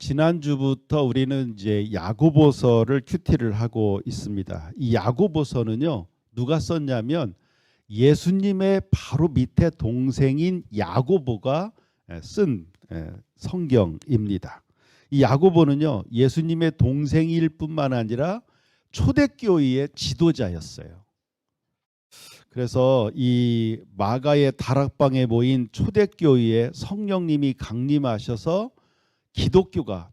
지난주부터 우리는 이제 야고보서를 큐티를 하고 있습니다. 이 야고보서는요, 누가 썼냐면 예수님의 바로 밑에 동생인 야고보가 쓴 성경입니다. 이 야고보는요, 예수님의 동생일 뿐만 아니라 초대교회의 지도자였어요. 그래서 이 마가의 다락방에 모인 초대교회에 성령님이 강림하셔서 기독교가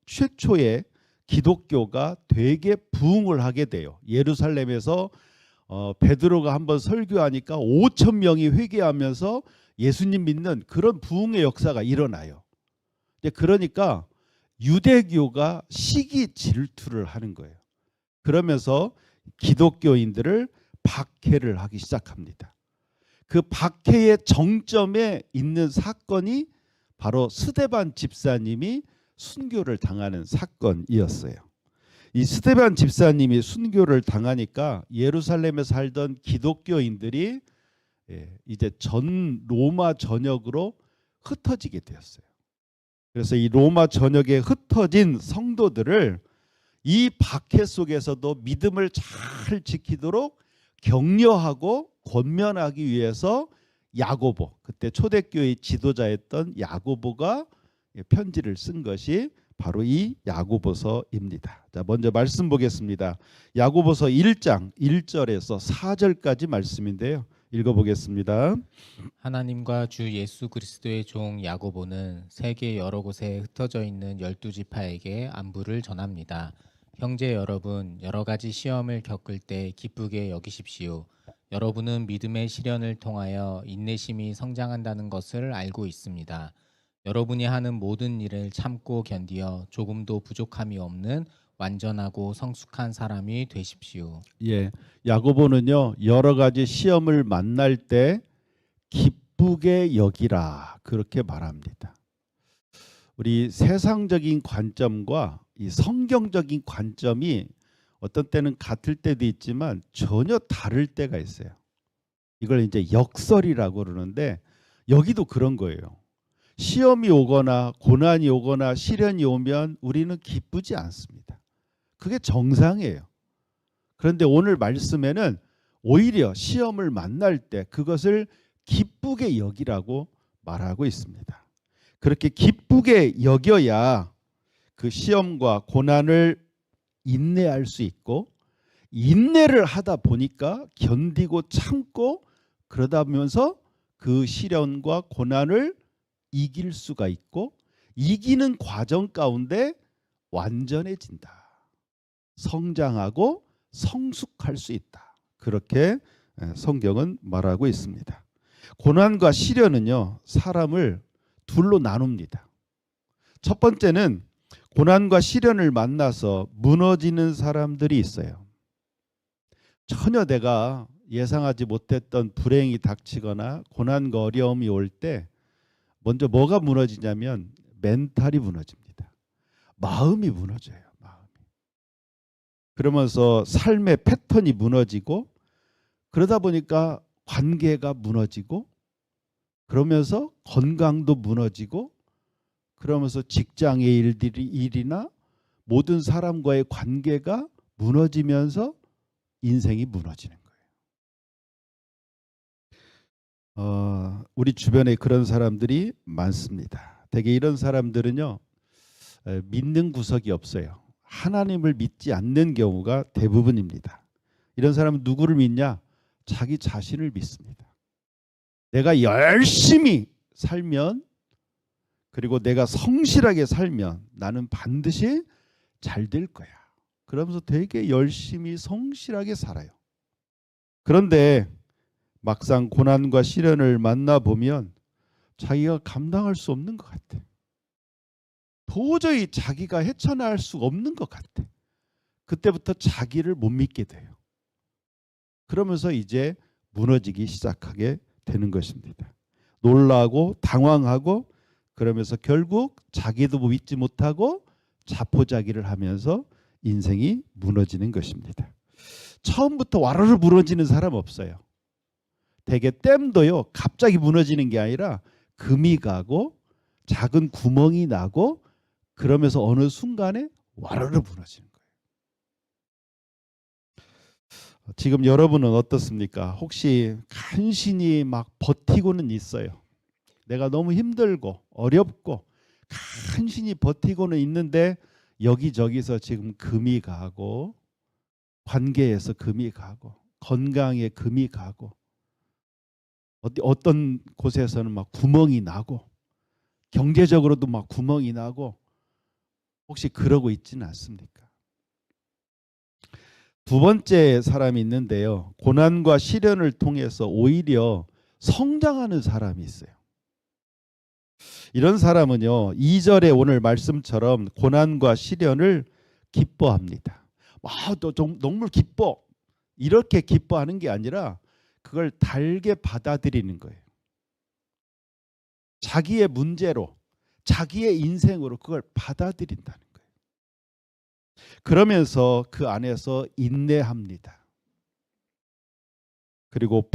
최초의 기독교가 되게 부흥을 하게 돼요. 예루살렘에서 베드로가 한번 설교하니까 5천 명이 회개하면서 예수님 믿는 그런 부흥의 역사가 일어나요. 그러니까 유대교가 시기 질투를 하는 거예요. 그러면서 기독교인들을 박해를 하기 시작합니다. 그 박해의 정점에 있는 사건이 바로 스데반 집사님이 순교를 당하는 사건이었어요. 이 스데반 집사님이 순교를 당하니까 예루살렘에 살던 기독교인들이 이제 전 로마 전역으로 흩어지게 되었어요. 그래서 이 로마 전역에 흩어진 성도들을 이 박해 속에서도 믿음을 잘 지키도록 격려하고 권면하기 위해서 야고보, 그때 초대교회 지도자였던 야고보가 편지를 쓴 것이 바로 이 야고보서입니다. 자, 먼저 말씀 보겠습니다. 야고보서 1장 1절에서 4절까지 말씀인데요. 읽어보겠습니다. 하나님과 주 예수 그리스도의 종 야고보는 세계 여러 곳에 흩어져 있는 12지파에게 안부를 전합니다. 형제 여러분, 여러 가지 시험을 겪을 때 기쁘게 여기십시오. 여러분은 믿음의 시련을 통하여 인내심이 성장한다는 것을 알고 있습니다. 여러분이 하는 모든 일을 참고 견디어 조금도 부족함이 없는 완전하고 성숙한 사람이 되십시오. 예, 야고보는요, 여러 가지 시험을 만날 때 기쁘게 여기라 그렇게 말합니다. 우리 세상적인 관점과 이 성경적인 관점이 어떤 때는 같을 때도 있지만 전혀 다를 때가 있어요. 이걸 이제 역설이라고 그러는데 여기도 그런 거예요. 시험이 오거나 고난이 오거나 시련이 오면 우리는 기쁘지 않습니다. 그게 정상이에요. 그런데 오늘 말씀에는 오히려 시험을 만날 때 그것을 기쁘게 여기라고 말하고 있습니다. 그렇게 기쁘게 여겨야 그 시험과 고난을 인내할 수 있고, 인내를 하다 보니까 견디고 참고 그러다 보면서 그 시련과 고난을 이길 수가 있고, 이기는 과정 가운데 완전해진다. 성장하고 성숙할 수 있다. 그렇게 성경은 말하고 있습니다. 고난과 시련은요, 사람을 둘로 나눕니다. 첫 번째는 고난과 시련을 만나서 무너지는 사람들이 있어요. 전혀 내가 예상하지 못했던 불행이 닥치거나 고난과 어려움이 올 때 먼저 뭐가 무너지냐면 멘탈이 무너집니다. 마음이 무너져요. 마음이. 그러면서 삶의 패턴이 무너지고, 그러다 보니까 관계가 무너지고, 그러면서 건강도 무너지고, 그러면서 직장의 일이나 모든 사람과의 관계가 무너지면서 인생이 무너지는 거예요. 우리 주변에 그런 사람들이 많습니다. 대개 이런 사람들은요, 믿는 구석이 없어요. 하나님을 믿지 않는 경우가 대부분입니다. 이런 사람은 누구를 믿냐? 자기 자신을 믿습니다. 내가 열심히 살면, 그리고 내가 성실하게 살면 나는 반드시 잘 될 거야. 그러면서 되게 열심히 성실하게 살아요. 그런데 막상 고난과 시련을 만나보면 자기가 감당할 수 없는 것 같아. 도저히 자기가 헤쳐나갈 수 없는 것 같아. 그때부터 자기를 못 믿게 돼요. 그러면서 이제 무너지기 시작하게 되는 것입니다. 놀라고 당황하고, 그러면서 결국 자기도 믿지 못하고 자포자기를 하면서 인생이 무너지는 것입니다. 처음부터 와르르 무너지는 사람 없어요. 대개 댐도요, 갑자기 무너지는 게 아니라 금이 가고 작은 구멍이 나고 그러면서 어느 순간에 와르르 무너지는 거예요. 지금 여러분은 어떻습니까? 혹시 간신히 막 버티고는 있어요. 내가 너무 힘들고 어렵고 간신히 버티고는 있는데 여기저기서 지금 금이 가고, 관계에서 금이 가고, 건강에 금이 가고, 어떤 곳에서는 막 구멍이 나고, 경제적으로도 막 구멍이 나고, 혹시 그러고 있지는 않습니까? 두 번째 사람이 있는데요. 고난과 시련을 통해서 오히려 성장하는 사람이 있어요. 이런 사람은요, 2절에 오늘 말씀처럼 고난과 시련을 기뻐합니다. 또 너무 기뻐. 이렇게 기뻐하는 게 아니라 그걸 달게 받아들이는 거예요. 자기의 문제로, 자기의 인생으로 그걸 받아들인다는 거예요. 그러면서 그 안에서 인내합니다. 그리고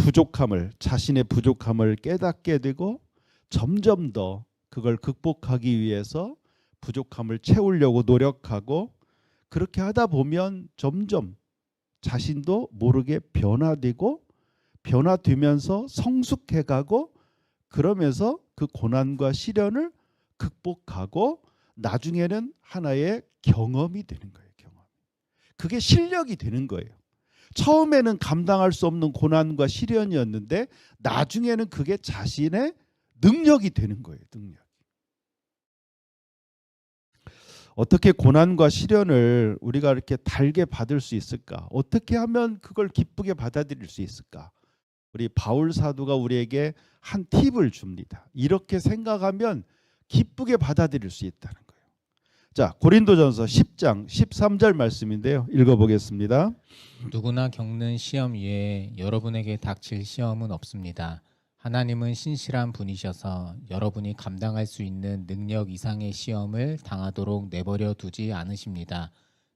자신의 부족함을 깨닫게 되고 점점 더 그걸 극복하기 위해서 부족함을 채우려고 노력하고, 그렇게 하다 보면 점점 자신도 모르게 변화되면서 성숙해가고, 그러면서 그 고난과 시련을 극복하고 나중에는 하나의 경험이 되는 거예요. 경험. 그게 실력이 되는 거예요. 처음에는 감당할 수 없는 고난과 시련이었는데 나중에는 그게 자신의 능력이 되는 거예요. 능력. 어떻게 고난과 시련을 우리가 이렇게 달게 받을 수 있을까? 어떻게 하면 그걸 기쁘게 받아들일 수 있을까? 우리 바울 사도가 우리에게 한 팁을 줍니다. 이렇게 생각하면 기쁘게 받아들일 수 있다는 거예요. 자, 고린도전서 10장 13절 말씀인데요. 읽어보겠습니다. 누구나 겪는 시험 위에 여러분에게 닥칠 시험은 없습니다. 하나님은 신실한 분이셔서 여러분이 감당할 수 있는 능력 이상의 시험을 당하도록 내버려 두지 않으십니다.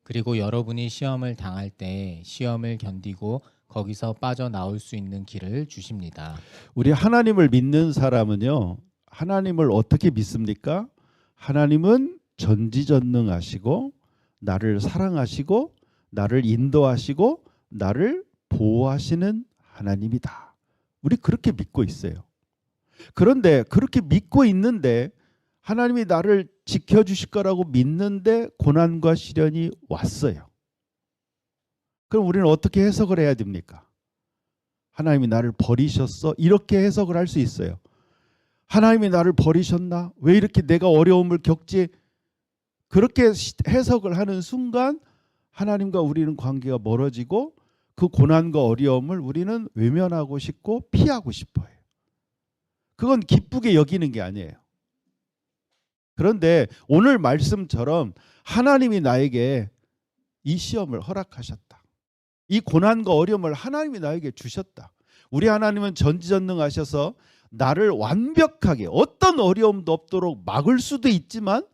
그리고 여러분이 시험을 당할 때 시험을 견디고 거기서 빠져나올 수 있는 길을 주십니다. 우리 하나님을 믿는 사람은요, 하나님을 어떻게 믿습니까? 하나님은 전지전능하시고 나를 사랑하시고 나를 인도하시고 나를 보호하시는 하나님이다. 우리 그렇게 믿고 있어요. 그런데 그렇게 믿고 있는데 하나님이 나를 지켜주실 거라고 믿는데 고난과 시련이 왔어요. 그럼 우리는 어떻게 해석을 해야 됩니까? 하나님이 나를 버리셨어? 이렇게 해석을 할 수 있어요. 하나님이 나를 버리셨나? 왜 이렇게 내가 어려움을 겪지? 그렇게 해석을 하는 순간 하나님과 우리는 관계가 멀어지고 그 고난과 어려움을 우리는 외면하고 싶고 피하고 싶어요. 그건 기쁘게 여기는 게 아니에요. 그런데 오늘 말씀처럼 하나님이 나에게 이 시험을 허락하셨다. 이 고난과 어려움을 하나님이 나에게 주셨다. 우리 하나님은 전지전능하셔서 나를 완벽하게 어떤 어려움도 없도록 막을 수도 있지만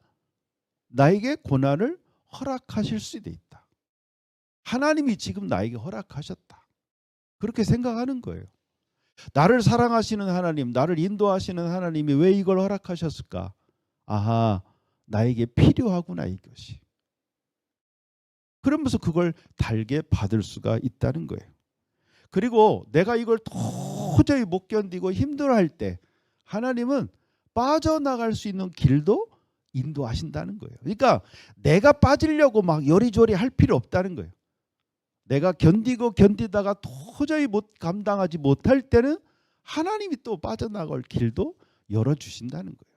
나에게 고난을 허락하실 수도 있다. 하나님이 지금 나에게 허락하셨다. 그렇게 생각하는 거예요. 나를 사랑하시는 하나님, 나를 인도하시는 하나님이 왜 이걸 허락하셨을까? 아하, 나에게 필요하구나 이것이. 그러면서 그걸 달게 받을 수가 있다는 거예요. 그리고 내가 이걸 도저히 못 견디고 힘들어할 때 하나님은 빠져나갈 수 있는 길도 인도하신다는 거예요. 그러니까 내가 빠지려고 막 요리조리 할 필요 없다는 거예요. 내가 견디다가 도저히 감당하지 못할 때는 하나님이 또 빠져나갈 길도 열어주신다는 거예요.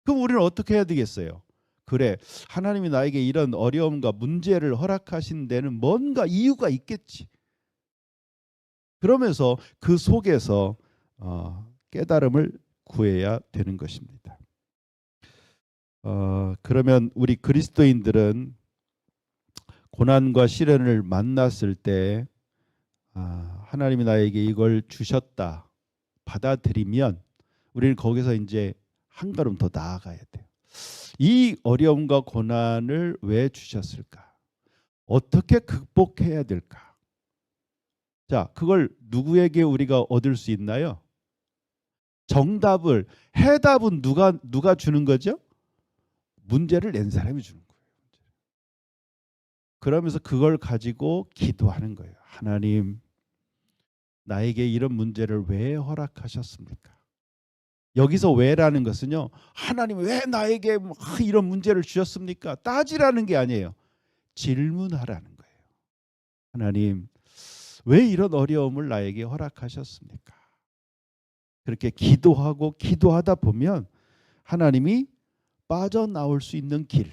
그럼 우리는 어떻게 해야 되겠어요? 그래, 하나님이 나에게 이런 어려움과 문제를 허락하신 데는 뭔가 이유가 있겠지. 그러면서 그 속에서 깨달음을 구해야 되는 것입니다. 그러면 우리 그리스도인들은 고난과 시련을 만났을 때 하나님이 나에게 이걸 주셨다 받아들이면 우리는 거기서 이제 한 걸음 더 나아가야 돼요. 이 어려움과 고난을 왜 주셨을까? 어떻게 극복해야 될까? 자, 그걸 누구에게 우리가 얻을 수 있나요? 해답은 누가 주는 거죠? 문제를 낸 사람이 주는 거예요. 그러면서 그걸 가지고 기도하는 거예요. 하나님, 나에게 이런 문제를 왜 허락하셨습니까? 여기서 왜라는 것은요, 하나님 왜 나에게 이런 문제를 주셨습니까? 따지라는 게 아니에요. 질문하라는 거예요. 하나님, 왜 이런 어려움을 나에게 허락하셨습니까? 그렇게 기도하고 기도하다 보면 하나님이 빠져나올 수 있는 길,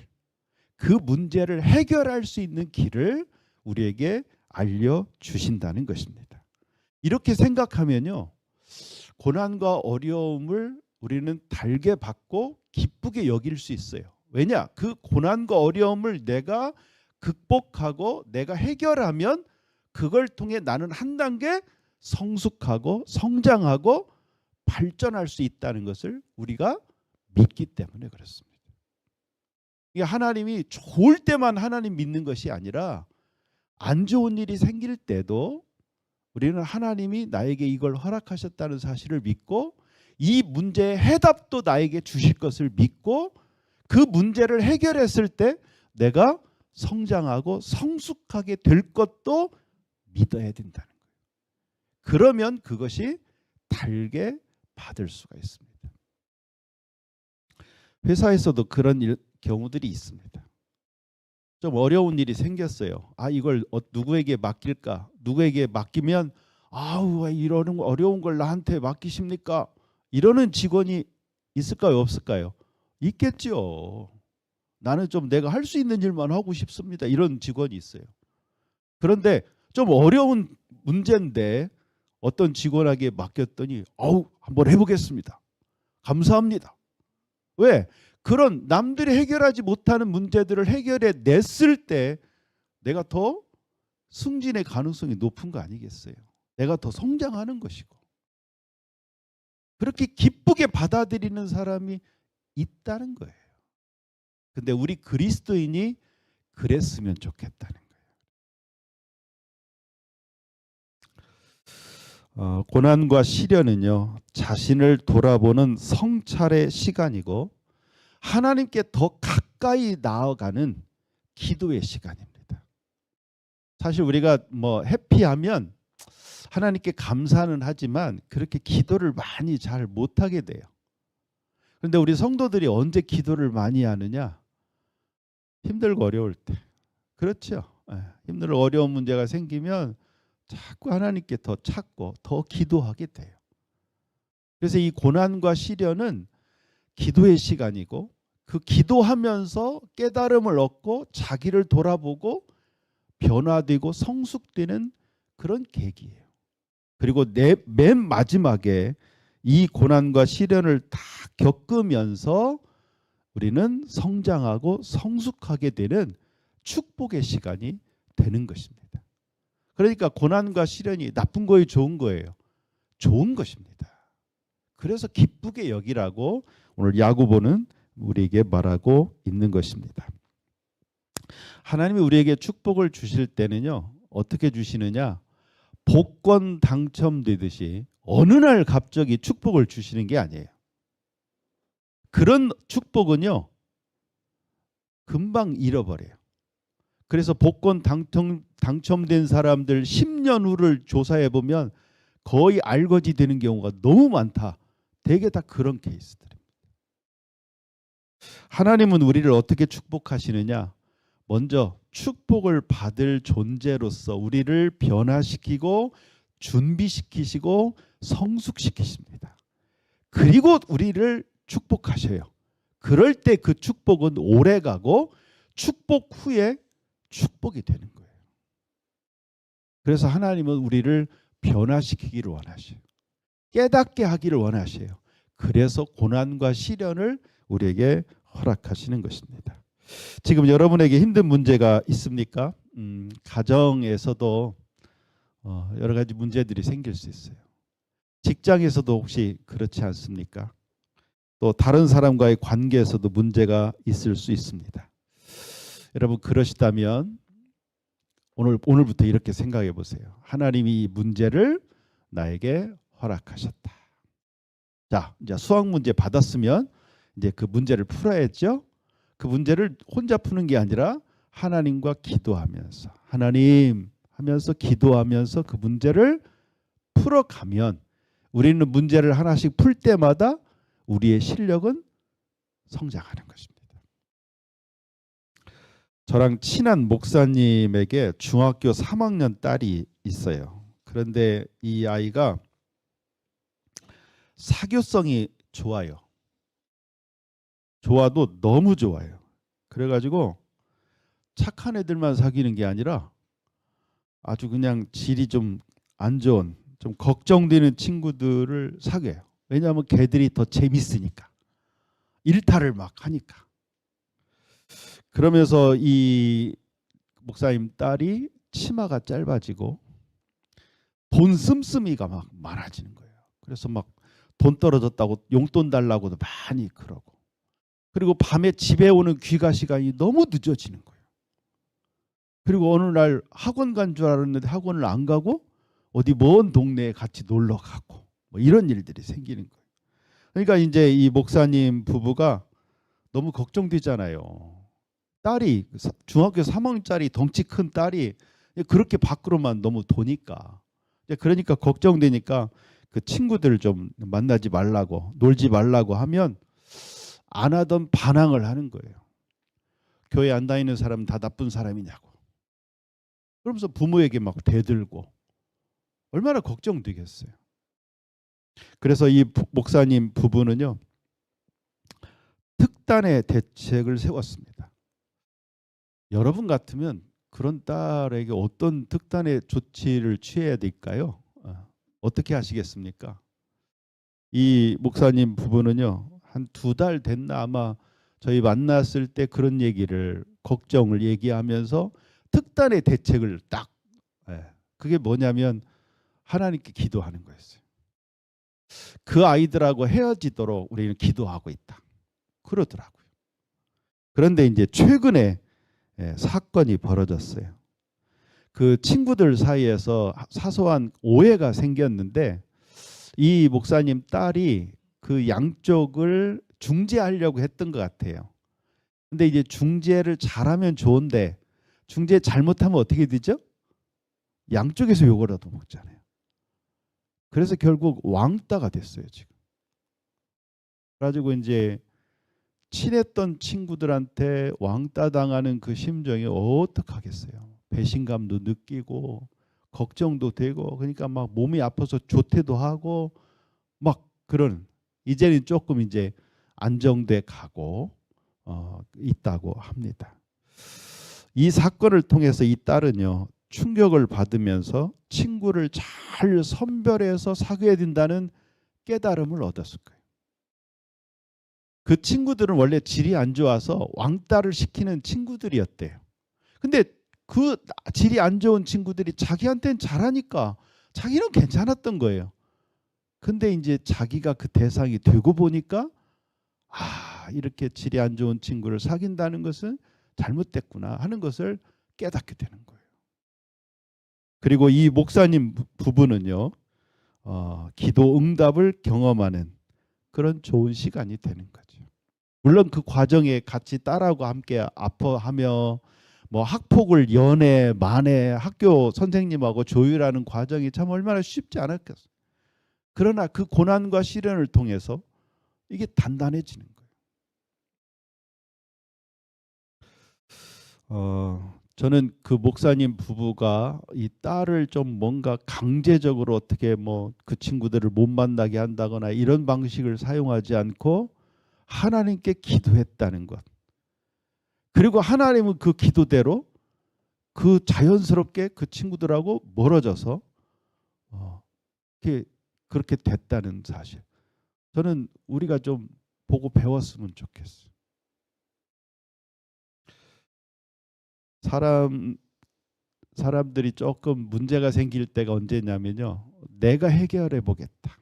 그 문제를 해결할 수 있는 길을 우리에게 알려주신다는 것입니다. 이렇게 생각하면요, 고난과 어려움을 우리는 달게 받고 기쁘게 여길 수 있어요. 왜냐? 그 고난과 어려움을 내가 극복하고 내가 해결하면 그걸 통해 나는 한 단계 성숙하고 성장하고 발전할 수 있다는 것을 우리가 믿기 때문에 그렇습니다. 이게 하나님이 좋을 때만 하나님 믿는 것이 아니라 안 좋은 일이 생길 때도 우리는 하나님이 나에게 이걸 허락하셨다는 사실을 믿고 이 문제의 해답도 나에게 주실 것을 믿고 그 문제를 해결했을 때 내가 성장하고 성숙하게 될 것도 믿어야 된다는 거예요. 그러면 그것이 달게 받을 수가 있습니다. 회사에서도 그런 경우들이 있습니다. 좀 어려운 일이 생겼어요. 이걸 누구에게 맡길까? 누구에게 맡기면 왜 이러는 어려운 걸 나한테 맡기십니까? 이러는 직원이 있을까요? 없을까요? 있겠죠. 나는 좀 내가 할 수 있는 일만 하고 싶습니다. 이런 직원이 있어요. 그런데 좀 어려운 문제인데 어떤 직원에게 맡겼더니 한번 해보겠습니다. 감사합니다. 왜? 그런 남들이 해결하지 못하는 문제들을 해결해 냈을 때 내가 더 승진의 가능성이 높은 거 아니겠어요? 내가 더 성장하는 것이고. 그렇게 기쁘게 받아들이는 사람이 있다는 거예요. 근데 우리 그리스도인이 그랬으면 좋겠다는 거예요. 고난과 시련은요, 자신을 돌아보는 성찰의 시간이고 하나님께 더 가까이 나아가는 기도의 시간입니다. 사실 우리가 해피하면 하나님께 감사는 하지만 그렇게 기도를 많이 잘 못하게 돼요. 그런데 우리 성도들이 언제 기도를 많이 하느냐? 힘들고 어려울 때. 그렇죠. 힘들고 어려운 문제가 생기면 자꾸 하나님께 더 찾고 더 기도하게 돼요. 그래서 이 고난과 시련은 기도의 시간이고 그 기도하면서 깨달음을 얻고 자기를 돌아보고 변화되고 성숙되는 그런 계기예요. 그리고 맨 마지막에 이 고난과 시련을 다 겪으면서 우리는 성장하고 성숙하게 되는 축복의 시간이 되는 것입니다. 그러니까 고난과 시련이 나쁜 거예요, 좋은 거예요? 좋은 것입니다. 그래서 기쁘게 여기라고 오늘 야고보는 우리에게 말하고 있는 것입니다. 하나님이 우리에게 축복을 주실 때는요, 어떻게 주시느냐? 복권 당첨되듯이 어느 날 갑자기 축복을 주시는 게 아니에요. 그런 축복은요, 금방 잃어버려요. 그래서 복권 당첨된 사람들 10년 후를 조사해 보면 거의 알거지 되는 경우가 너무 많다. 대개 다 그런 케이스들입니다. 하나님은 우리를 어떻게 축복하시느냐? 먼저 축복을 받을 존재로서 우리를 변화시키고 준비시키시고 성숙시키십니다. 그리고 우리를 축복하셔요. 그럴 때 그 축복은 오래가고 축복 후에 축복이 되는 거예요. 그래서 하나님은 우리를 변화시키기를 원하셔요. 깨닫게 하기를 원하셔요. 그래서 고난과 시련을 우리에게 허락하시는 것입니다. 지금 여러분에게 힘든 문제가 있습니까? 가정에서도 여러 가지 문제들이 생길 수 있어요. 직장에서도 혹시 그렇지 않습니까? 또 다른 사람과의 관계에서도 문제가 있을 수 있습니다. 여러분 그러시다면 오늘부터 이렇게 생각해 보세요. 하나님이 이 문제를 나에게 허락하셨다. 자, 이제 수학 문제 받았으면 이제 그 문제를 풀어야죠. 그 문제를 혼자 푸는 게 아니라 하나님과 기도하면서 하나님 하면서 기도하면서 그 문제를 풀어가면 우리는 문제를 하나씩 풀 때마다 우리의 실력은 성장하는 것입니다. 저랑 친한 목사님에게 중학교 3학년 딸이 있어요. 그런데 이 아이가 사교성이 좋아요. 좋아도 너무 좋아요. 그래가지고 착한 애들만 사귀는 게 아니라 아주 그냥 질이 좀 안 좋은 좀 걱정되는 친구들을 사귀어요. 왜냐하면 걔들이 더 재밌으니까. 일탈을 막 하니까. 그러면서 이 목사님 딸이 치마가 짧아지고 돈 씀씀이가 막 많아지는 거예요. 그래서 막 돈 떨어졌다고 용돈 달라고도 많이 그러고. 그리고 밤에 집에 오는 귀가 시간이 너무 늦어지는 거예요. 그리고 어느 날 학원 간 줄 알았는데 학원을 안 가고 어디 먼 동네에 같이 놀러 가고 뭐 이런 일들이 생기는 거예요. 그러니까 이제 이 목사님 부부가 너무 걱정되잖아요. 딸이 중학교 3학년짜리 덩치 큰 딸이 그렇게 밖으로만 너무 도니까 그러니까 걱정되니까 그 친구들 좀 만나지 말라고 놀지 말라고 하면 안 하던 반항을 하는 거예요. 교회 안 다니는 사람은 다 나쁜 사람이냐고. 그러면서 부모에게 막 대들고 얼마나 걱정되겠어요. 그래서 이 목사님 부부는요 특단의 대책을 세웠습니다. 여러분 같으면 그런 딸에게 어떤 특단의 조치를 취해야 될까요? 어떻게 하시겠습니까? 이 목사님 부부는요 한 2달 됐나 아마 저희 만났을 때 그런 얘기를 걱정을 얘기하면서 특단의 대책을 딱 그게 뭐냐면 하나님께 기도하는 거였어요. 그 아이들하고 헤어지도록 우리는 기도하고 있다. 그러더라고요. 그런데 이제 최근에 사건이 벌어졌어요. 그 친구들 사이에서 사소한 오해가 생겼는데 이 목사님 딸이 그 양쪽을 중재하려고 했던 것 같아요. 근데 이제 중재를 잘하면 좋은데 중재 잘못하면 어떻게 되죠? 양쪽에서 욕을 얻어 먹잖아요. 그래서 결국 왕따가 됐어요, 지금. 그래가지고 이제 친했던 친구들한테 왕따 당하는 그 심정이 어떡하겠어요. 배신감도 느끼고 걱정도 되고 그러니까 막 몸이 아파서 조퇴도 하고 막 그런 이제는 조금 이제 안정돼 가고 있다고 합니다. 이 사건을 통해서 이 딸은요 충격을 받으면서 친구를 잘 선별해서 사귀어야 된다는 깨달음을 얻었을 거예요. 그 친구들은 원래 질이 안 좋아서 왕따를 시키는 친구들이었대요. 근데 그 질이 안 좋은 친구들이 자기한테는 잘하니까 자기는 괜찮았던 거예요. 근데 이제 자기가 그 대상이 되고 보니까 이렇게 질이 안 좋은 친구를 사귄다는 것은 잘못됐구나 하는 것을 깨닫게 되는 거예요. 그리고 이 목사님 부부는요. 기도 응답을 경험하는 그런 좋은 시간이 되는 거죠. 물론 그 과정에 같이 딸하고 함께 아파하며 뭐 학폭을 연애, 만에 학교 선생님하고 조율하는 과정이 참 얼마나 쉽지 않았겠어요. 그러나 그 고난과 시련을 통해서 이게 단단해지는 거예요. 저는 그 목사님 부부가 이 딸을 좀 뭔가 강제적으로 어떻게 뭐 그 친구들을 못 만나게 한다거나 이런 방식을 사용하지 않고 하나님께 기도했다는 것. 그리고 하나님은 그 기도대로 그 자연스럽게 그 친구들하고 멀어져서 그렇게 됐다는 사실. 저는 우리가 좀 보고 배웠으면 좋겠어요. 사람들이 조금 문제가 생길 때가 언제냐면요. 내가 해결해 보겠다.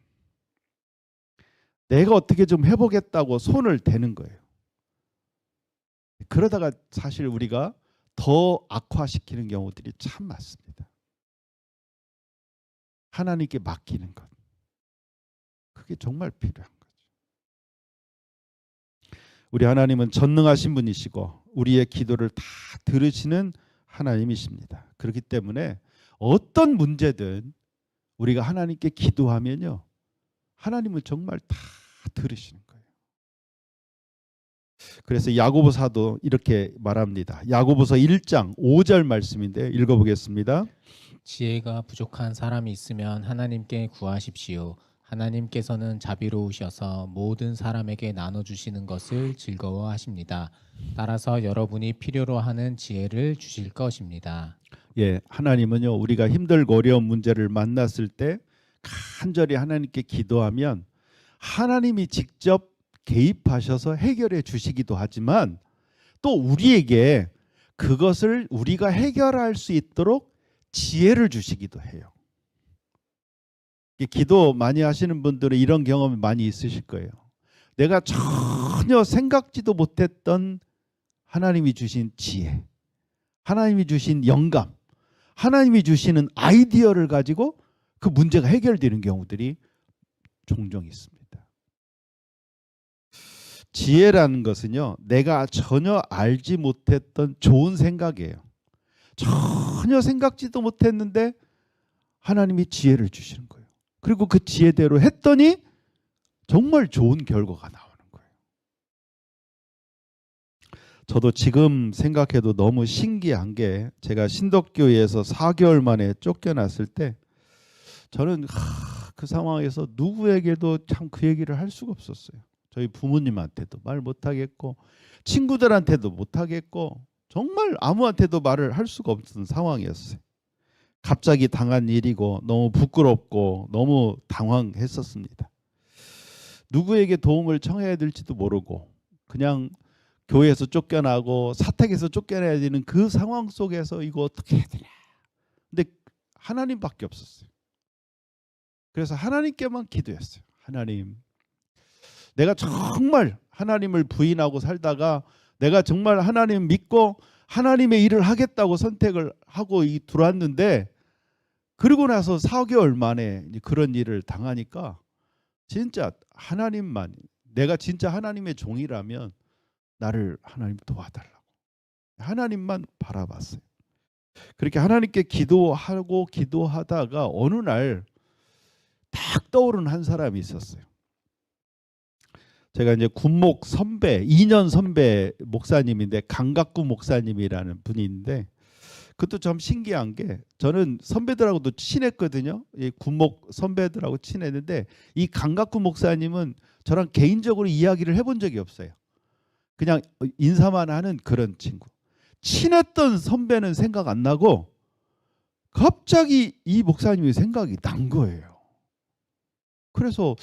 내가 어떻게 좀 해보겠다고 손을 대는 거예요. 그러다가 사실 우리가 더 악화시키는 경우들이 참 많습니다. 하나님께 맡기는 것. 그게 정말 필요한 거죠. 우리 하나님은 전능하신 분이시고 우리의 기도를 다 들으시는 하나님이십니다. 그렇기 때문에 어떤 문제든 우리가 하나님께 기도하면요, 하나님은 정말 다 들으시는 거예요. 그래서 야고보 사도 이렇게 말합니다. 야고보서 1장 5절 말씀인데 읽어보겠습니다. 지혜가 부족한 사람이 있으면 하나님께 구하십시오. 하나님께서는 자비로우셔서 모든 사람에게 나눠주시는 것을 즐거워하십니다. 따라서 여러분이 필요로 하는 지혜를 주실 것입니다. 예, 하나님은요, 우리가 힘들고 어려운 문제를 만났을 때 간절히 하나님께 기도하면 하나님이 직접 개입하셔서 해결해 주시기도 하지만 또 우리에게 그것을 우리가 해결할 수 있도록 지혜를 주시기도 해요. 기도 많이 하시는 분들은 이런 경험이 많이 있으실 거예요. 내가 전혀 생각지도 못했던 하나님이 주신 지혜, 하나님이 주신 영감, 하나님이 주시는 아이디어를 가지고 그 문제가 해결되는 경우들이 종종 있습니다. 지혜라는 것은요, 내가 전혀 알지 못했던 좋은 생각이에요. 전혀 생각지도 못했는데 하나님이 지혜를 주시는 거예요. 그리고 그 지혜대로 했더니 정말 좋은 결과가 나오는 거예요. 저도 지금 생각해도 너무 신기한 게, 제가 신덕교회에서 4개월 만에 쫓겨났을 때 저는 그 상황에서 누구에게도 참 그 얘기를 할 수가 없었어요. 저희 부모님한테도 말 못하겠고 친구들한테도 못하겠고 정말 아무한테도 말을 할 수가 없는 상황이었어요. 갑자기 당한 일이고 너무 부끄럽고 너무 당황했었습니다. 누구에게 도움을 청해야 될지도 모르고 그냥 교회에서 쫓겨나고 사택에서 쫓겨나야 되는 그 상황 속에서 이거 어떻게 해야 되나. 근데 하나님밖에 없었어요. 그래서 하나님께만 기도했어요. 하나님, 내가 정말 하나님을 부인하고 살다가 내가 정말 하나님 믿고 하나님의 일을 하겠다고 선택을 하고 들어왔는데, 그리고 나서 4개월 만에 그런 일을 당하니까 진짜 하나님만, 내가 진짜 하나님의 종이라면 나를 하나님 도와달라고 하나님만 바라봤어요. 그렇게 하나님께 기도하고 기도하다가 어느 날 딱 떠오른 한 사람이 있었어요. 제가 이제 군목 선배, 2년 선배 목사님인데 강각구 목사님이라는 분이 있는데, 그것도 참 신기한 게 저는 선배들하고도 친했거든요. 이 군목 선배들하고 친했는데 이 강각구 목사님은 저랑 개인적으로 이야기를 해본 적이 없어요. 그냥 인사만 하는 그런 친구. 친했던 선배는 생각 안 나고 갑자기 이 목사님이 생각이 난 거예요. 그래서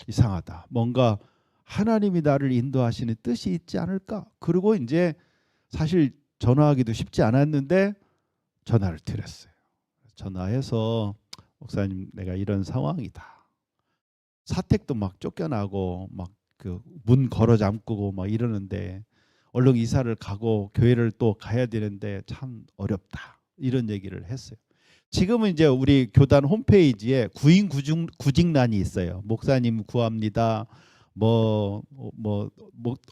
이상하다. 뭔가 하나님이 나를 인도하시는 뜻이 있지 않을까? 그리고 이제 사실 전화하기도 쉽지 않았는데 전화를 드렸어요. 전화해서 목사님, 내가 이런 상황이다. 사택도 막 쫓겨나고 막 그 문 걸어 잠그고 막 이러는데 얼른 이사를 가고 교회를 또 가야 되는데 참 어렵다. 이런 얘기를 했어요. 지금은 이제 우리 교단 홈페이지에 구인 구직란이 있어요. 목사님 구합니다. 뭐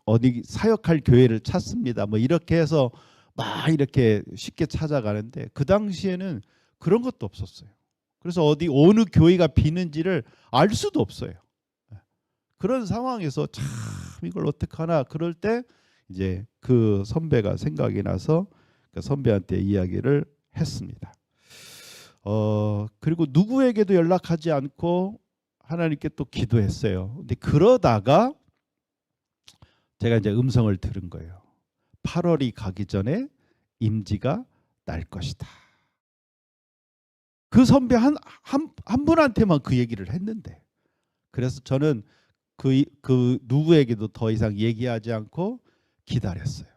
어디 사역할 교회를 찾습니다. 뭐 이렇게 해서 막 이렇게 쉽게 찾아가는데 그 당시에는 그런 것도 없었어요. 그래서 어느 교회가 비는지를 알 수도 없어요. 그런 상황에서 참 이걸 어떻게 하나, 그럴 때 이제 그 선배가 생각이 나서 그 선배한테 이야기를 했습니다. 그리고 누구에게도 연락하지 않고 하나님께 또 기도했어요. 근데 그러다가 제가 이제 음성을 들은 거예요. 8월이 가기 전에 임지가 날 것이다. 그 선배 한 분한테만 그 얘기를 했는데, 그래서 저는 그 누구에게도 더 이상 얘기하지 않고 기다렸어요.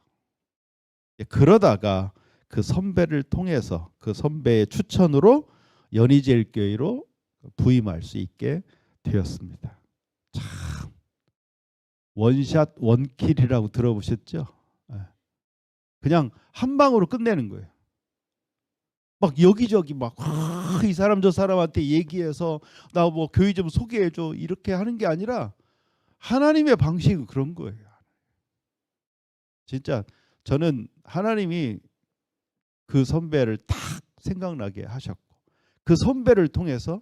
그러다가 그 선배를 통해서, 그 선배의 추천으로 연희제일교회로 부임할 수 있게 되었습니다. 참 원샷 원킬이라고 들어보셨죠? 그냥 한 방으로 끝내는 거예요. 막 여기저기 막 이 사람 저 사람한테 얘기해서 나 뭐 교회 좀 소개해줘 이렇게 하는 게 아니라 하나님의 방식은 그런 거예요. 진짜 저는 하나님이 그 선배를 딱 생각나게 하셨고 그 선배를 통해서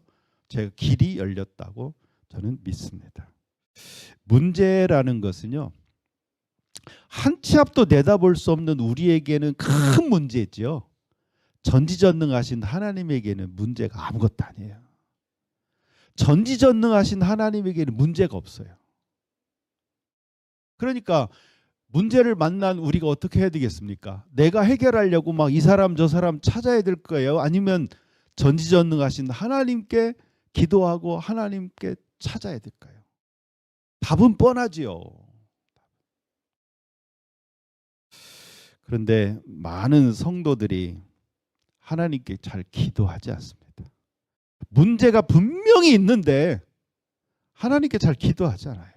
제가 길이 열렸다고 저는 믿습니다. 문제라는 것은요. 한 치 앞도 내다볼 수 없는 우리에게는 큰 문제지요. 전지전능하신 하나님에게는 문제가 아무것도 아니에요. 전지전능하신 하나님에게는 문제가 없어요. 그러니까 문제를 만난 우리가 어떻게 해야 되겠습니까? 내가 해결하려고 막 이 사람 저 사람 찾아야 될 거예요? 아니면 전지전능하신 하나님께 기도하고 하나님께 찾아야 될까요? 답은 뻔하지요. 그런데 많은 성도들이 하나님께 잘 기도하지 않습니다. 문제가 분명히 있는데 하나님께 잘 기도하지 않아요.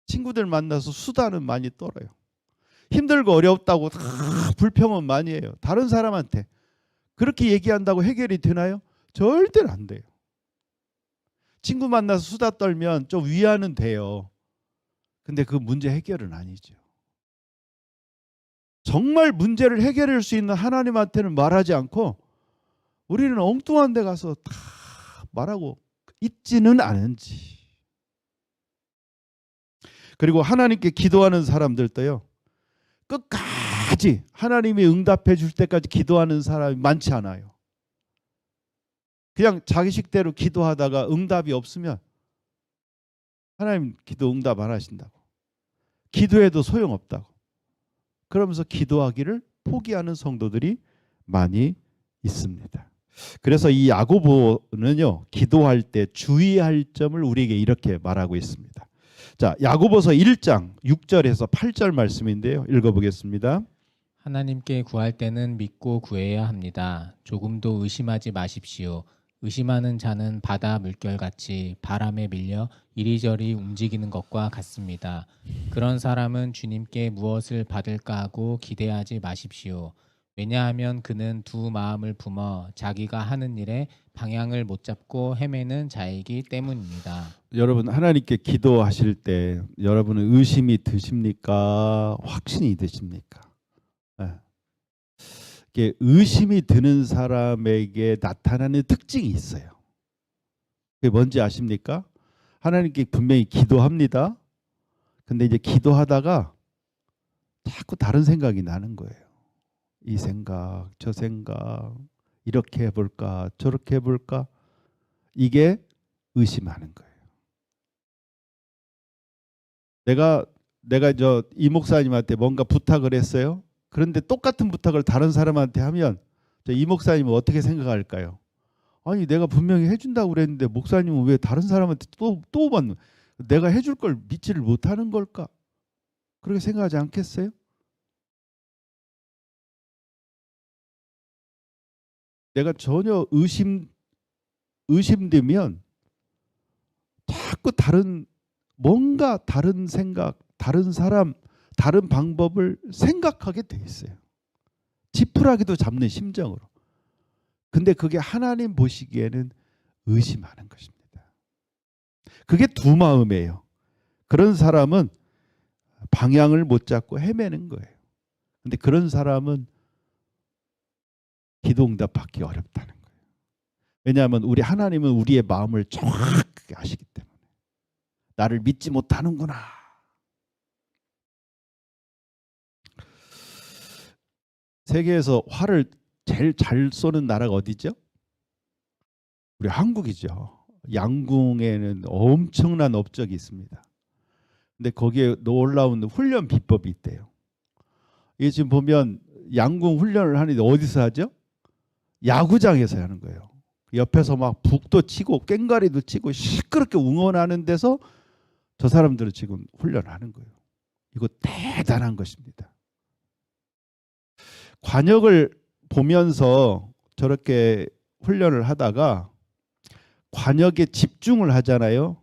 친구들 만나서 수다는 많이 떨어요. 힘들고 어렵다고 다 불평은 많이 해요. 다른 사람한테. 그렇게 얘기한다고 해결이 되나요? 절대로 안 돼요. 친구 만나서 수다 떨면 좀 위안은 돼요. 근데 그 문제 해결은 아니죠. 정말 문제를 해결할 수 있는 하나님한테는 말하지 않고 우리는 엉뚱한 데 가서 다 말하고 있지는 않은지. 그리고 하나님께 기도하는 사람들도요. 끝까지 하나님이 응답해 줄 때까지 기도하는 사람이 많지 않아요. 그냥 자기 식대로 기도하다가 응답이 없으면 하나님 기도 응답 안 하신다고. 기도해도 소용없다고. 그러면서 기도하기를 포기하는 성도들이 많이 있습니다. 그래서 이 야고보는요. 기도할 때 주의할 점을 우리에게 이렇게 말하고 있습니다. 자, 야고보서 1장 6절에서 8절 말씀인데요. 읽어보겠습니다. 하나님께 구할 때는 믿고 구해야 합니다. 조금도 의심하지 마십시오. 의심하는 자는 바다 물결같이 바람에 밀려 이리저리 움직이는 것과 같습니다. 그런 사람은 주님께 무엇을 받을까 하고 기대하지 마십시오. 왜냐하면 그는 두 마음을 품어 자기가 하는 일에 방향을 못 잡고 헤매는 자이기 때문입니다. 여러분 하나님께 기도하실 때 여러분은 의심이 드십니까? 확신이 드십니까? 이게 의심이 드는 사람에게 나타나는 특징이 있어요. 그게 뭔지 아십니까? 하나님께 분명히 기도합니다. 근데 이제 기도하다가 자꾸 다른 생각이 나는 거예요. 이 생각, 저 생각, 이렇게 해볼까, 저렇게 해볼까? 이게 의심하는 거예요. 내가 저 이 목사님한테 뭔가 부탁을 했어요. 그런데 똑같은 부탁을 다른 사람한테 하면 이 목사님은 어떻게 생각할까요? 아니 내가 분명히 해준다고 그랬는데 목사님은 왜 다른 사람한테 또 받는? 내가 해줄 걸 믿지를 못하는 걸까? 그렇게 생각하지 않겠어요? 내가 전혀 의심되면 자꾸 뭔가 다른 생각, 다른 사람, 다른 방법을 생각하게 돼 있어요. 지푸라기도 잡는 심정으로. 근데 그게 하나님 보시기에는 의심하는 것입니다. 그게 두 마음이에요. 그런 사람은 방향을 못 잡고 헤매는 거예요. 근데 그런 사람은 기도 응답 받기 어렵다는 거예요. 왜냐하면 우리 하나님은 우리의 마음을 정확하게 아시기 때문에. 나를 믿지 못하는구나. 세계에서 활을 제일 잘 쏘는 나라가 어디죠? 우리 한국이죠. 양궁에는 엄청난 업적이 있습니다. 근데 거기에 놀라운 훈련 비법이 있대요. 이게 지금 보면 양궁 훈련을 하는데 어디서 하죠? 야구장에서 하는 거예요. 옆에서 막 북도 치고 꽹과리도 치고 시끄럽게 응원하는 데서 저 사람들은 지금 훈련하는 거예요. 이거 대단한 것입니다. 관역을 보면서 저렇게 훈련을 하다가 관역에 집중을 하잖아요.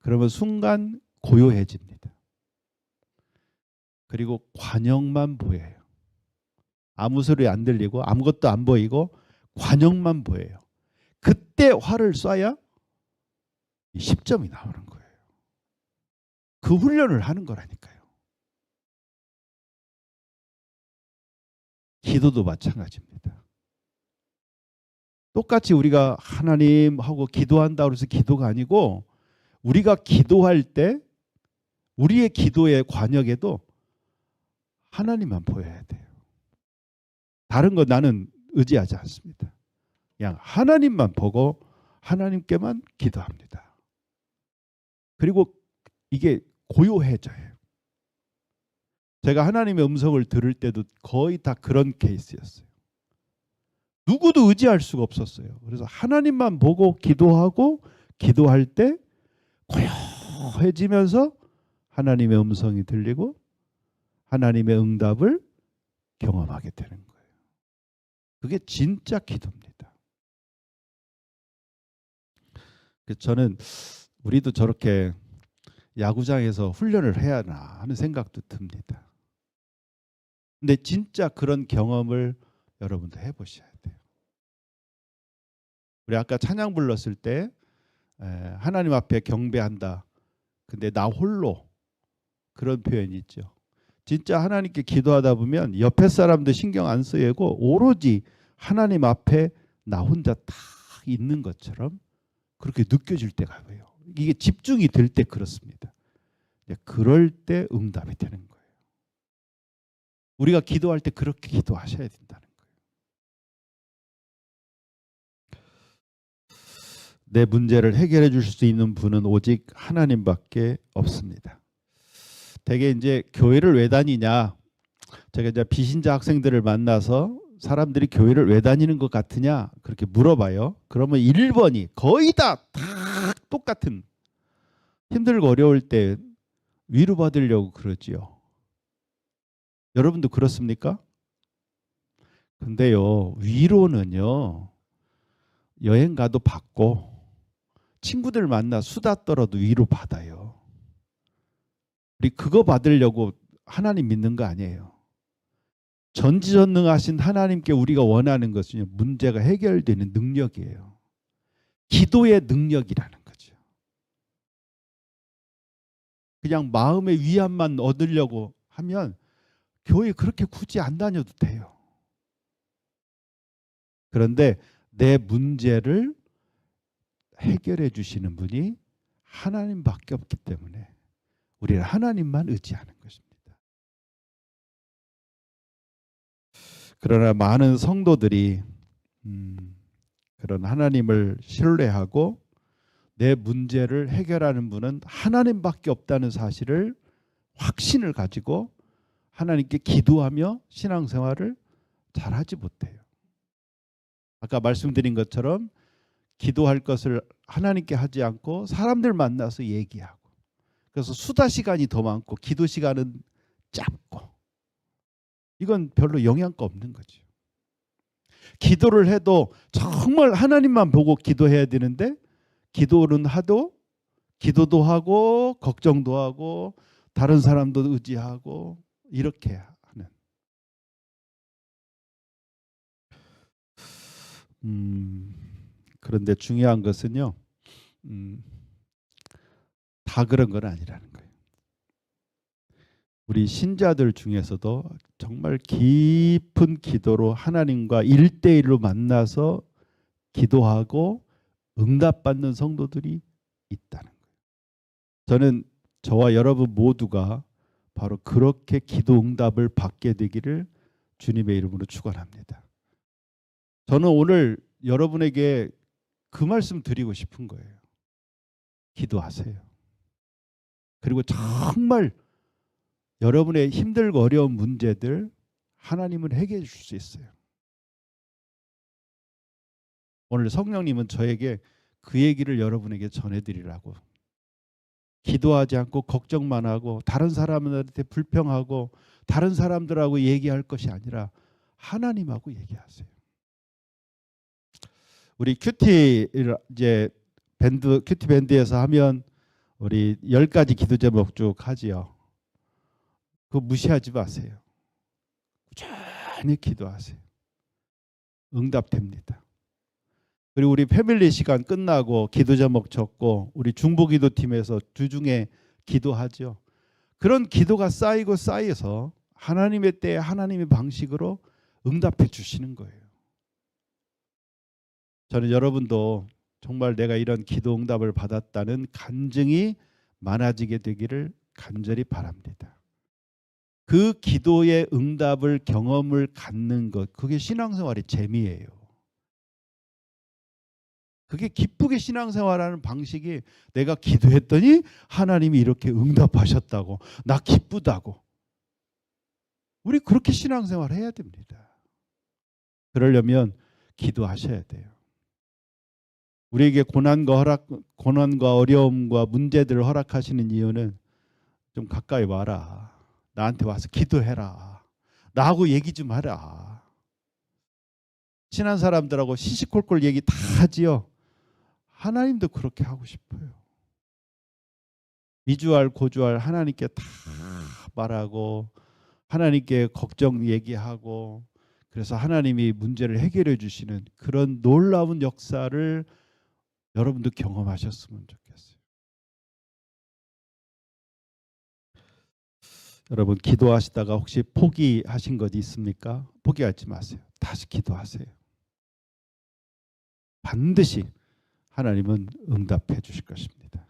그러면 순간 고요해집니다. 그리고 관역만 보여요. 아무 소리 안 들리고 아무것도 안 보이고 관역만 보여요. 그때 활을 쏴야 10점이 나오는 거예요. 그 훈련을 하는 거라니까요. 기도도 마찬가지입니다. 똑같이 우리가 하나님하고 기도한다 그래서 기도가 아니고 우리가 기도할 때 우리의 기도의 관역에도 하나님만 보여야 돼요. 다른 거 나는 의지하지 않습니다. 그냥 하나님만 보고 하나님께만 기도합니다. 그리고 이게 고요해져요. 제가 하나님의 음성을 들을 때도 거의 다 그런 케이스였어요. 누구도 의지할 수가 없었어요. 그래서 하나님만 보고 기도하고 기도할 때 고요해지면서 하나님의 음성이 들리고 하나님의 응답을 경험하게 되는 거예요. 그게 진짜 기도입니다. 그래서 저는 우리도 저렇게 야구장에서 훈련을 해야 하나 하는 생각도 듭니다. 근데 진짜 그런 경험을 여러분도 해보셔야 돼요. 우리 아까 찬양 불렀을 때 하나님 앞에 경배한다. 근데 나 홀로 그런 표현이 있죠. 진짜 하나님께 기도하다 보면 옆에 사람도 신경 안 쓰이고 오로지 하나님 앞에 나 혼자 딱 있는 것처럼 그렇게 느껴질 때가 있어요. 이게 집중이 될 때 그렇습니다. 그럴 때 응답이 되는 거예요. 우리가 기도할 때 그렇게 기도하셔야 된다는 거예요. 내 문제를 해결해 주실 수 있는 분은 오직 하나님밖에 없습니다. 대개 이제 교회를 왜 다니냐? 제가 이제 비신자 학생들을 만나서 사람들이 교회를 왜 다니는 것 같으냐? 그렇게 물어봐요. 그러면 1번이 거의 다 똑같은 힘들고 어려울 때 위로받으려고 그러지요. 여러분도 그렇습니까? 근데요, 위로는요, 여행 가도 받고 친구들 만나 수다 떨어도 위로 받아요. 우리 그거 받으려고 하나님 믿는 거 아니에요. 전지전능하신 하나님께 우리가 원하는 것은 문제가 해결되는 능력이에요. 기도의 능력이라는 거죠. 그냥 마음의 위안만 얻으려고 하면 교회 그렇게 굳이 안 다녀도 돼요. 그런데 내 문제를 해결해 주시는 분이 하나님밖에 없기 때문에 우리는 하나님만 의지하는 것입니다. 그러나 많은 성도들이 그런 하나님을 신뢰하고 내 문제를 해결하는 분은 하나님밖에 없다는 사실을 확신을 가지고 하나님께 기도하며 신앙생활을 잘하지 못해요. 아까 말씀드린 것처럼 기도할 것을 하나님께 하지 않고 사람들 만나서 얘기하고 그래서 수다 시간이 더 많고 기도 시간은 짧고 이건 별로 영향가 없는 거죠. 기도를 해도 정말 하나님만 보고 기도해야 되는데 기도는 하도 기도도 하고 걱정도 하고 다른 사람도 의지하고 이렇게 하는 그런데 중요한 것은요 다 그런 건 아니라는 거예요. 우리 신자들 중에서도 정말 깊은 기도로 하나님과 1대1로 만나서 기도하고 응답받는 성도들이 있다는 거예요. 저는 저와 여러분 모두가 바로 그렇게 기도 응답을 받게 되기를 주님의 이름으로 축원합니다. 저는 오늘 여러분에게 그 말씀 드리고 싶은 거예요. 기도하세요. 그리고 정말 여러분의 힘들고 어려운 문제들 하나님은 해결해 줄 수 있어요. 오늘 성령님은 저에게 그 얘기를 여러분에게 전해드리라고 기도하지 않고 걱정만 하고 다른 사람들한테 불평하고 다른 사람들하고 얘기할 것이 아니라 하나님하고 얘기하세요. 우리 큐티 이제 큐티 밴드에서 하면 우리 10가지 기도 제목 쭉 하지요. 그거 무시하지 마세요. 꾸준히 기도하세요. 응답됩니다. 그리고 우리 패밀리 시간 끝나고 기도 제목 적고 우리 중보기도팀에서 주중에 기도하죠. 그런 기도가 쌓이고 쌓여서 하나님의 때에 하나님의 방식으로 응답해 주시는 거예요. 저는 여러분도 정말 내가 이런 기도 응답을 받았다는 간증이 많아지게 되기를 간절히 바랍니다. 그 기도의 응답을 경험을 갖는 것, 그게 신앙생활의 재미예요. 그게 기쁘게 신앙생활하는 방식이 내가 기도했더니 하나님이 이렇게 응답하셨다고, 나 기쁘다고. 우리 그렇게 신앙생활 해야 됩니다. 그러려면 기도하셔야 돼요. 우리에게 고난과 어려움과 문제들을 허락하시는 이유는 좀 가까이 와라. 나한테 와서 기도해라. 나하고 얘기 좀 하라. 친한 사람들하고 시시콜콜 얘기 다 하지요. 하나님도 그렇게 하고 싶어요. 미주알 고주알 하나님께 다 말하고 하나님께 걱정 얘기하고 그래서 하나님이 문제를 해결해 주시는 그런 놀라운 역사를 여러분도 경험하셨으면 좋겠어요. 여러분 기도하시다가 혹시 포기하신 것 있습니까? 포기하지 마세요. 다시 기도하세요. 반드시 하나님은 응답해 주실 것입니다.